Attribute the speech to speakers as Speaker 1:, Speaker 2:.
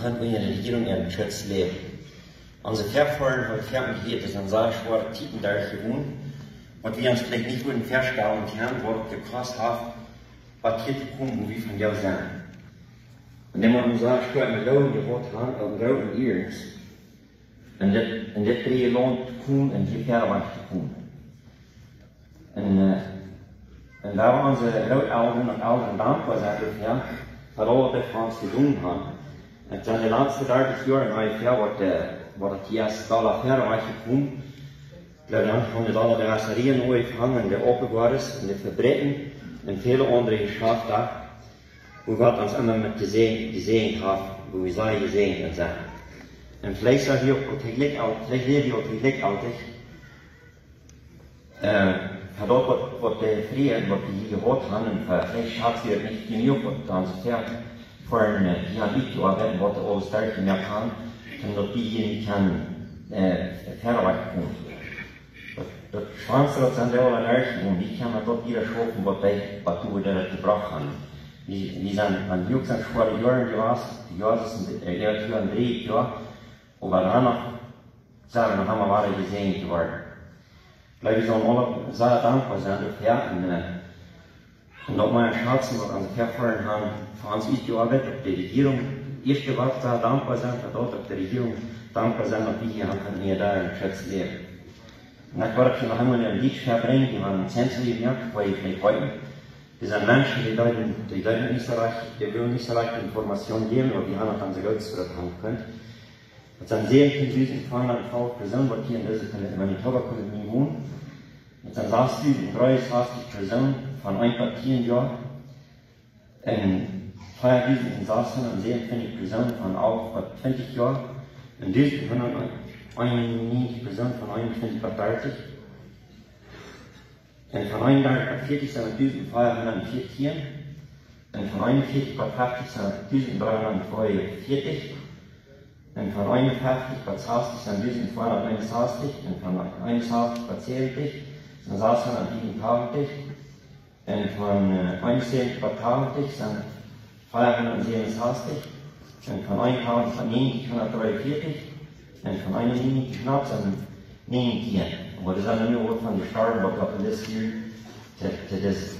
Speaker 1: Hand in der Regierung ihren Schutz leben. Unsere Verfahren haben ferngeht, das sind so schwere Titen da gewohnt, und wir uns vielleicht nicht würden verstehen und hören, wo wir krass haben, was hier zu kommen, wo wir von dir sind. Und wenn man uns sagt, ich habe einen Glauben geholt haben, und Glauben ihres, und das drei lohnt zu kommen, und hier Pferde zu kommen. Und da waren unsere Eltern und Eltern dankbar sein dafür, was alle das für uns getan haben. Und in den letzten 30 Jahren ungefähr, wo die erste Pferde gekommen. Dann haben wir alle Aniversario neu gefangen, der open war und der Verbrechen und viele andere geschafft hat, wo Gott uns immer mit gesehen hat, wo wir sei gesehen und sagen. Und vielleicht sage ich auch täglich, vielleicht lebe ich auch täglich altlich, dort, was der Frieden, was die hier gehört haben, und vielleicht hat sie nicht genug, was uns fährt, für eine mitgearbeitet, was der alles dadurch mehr kann, und dass diejenigen kann, verarbeiten können. Das Schwanze, was an der Allernerven, und wie kann man dort wieder schaffen, was du da gebracht hast. Wir sind an Jux an schwere Jahren gewesen, die Jahre sind, Jahren 3 Jahre, aber danach, sagen wir, haben wir weiter gesehen geworden. Vielleicht wir sollen alle sehr dankbar sein dafür, und auch meine Herzen, was unsere Verfahren haben, für uns mitgearbeitet, ob die Regierung, erste was sehr dankbar sein, für dort, ob die Regierung dankbar sein, dass wir hier haben, wir da in Schutz leben. Und dann war ich noch einmal in ein Lied verbringen, die waren im Zentrum gemerkt, weil ich vielleicht heute, die sind Menschen, die Leute nicht so leicht, die will nicht so leicht Informationen geben, aber die haben auch dann so Geld zurückhaben können. Und dann sehr intensiv in 200 Personen, die hier in dieser Manitoba-Kolonie wohnen. Und dann saß die, in 63 Personen von ein paar 10 Jahren, in Feierwiesen saßen und sehr empfindliche Personen von auch 20 Jahren. In diesen 191 Personen von 21 bis 30. Und von 31 bis 40 sind in diesem Fall 114. Und von 41 bis 50 sind in diesem 342. Und von 51 bis 60 sind in diesem 261. Und von 61 bis 70 sind 687. Und von 71 bis 80 sind 467. Und von 1000 bis 90 143. Und von einer Linie knapp sind 9 Tiere. Aber das ist nur von gestorben, was das hier, das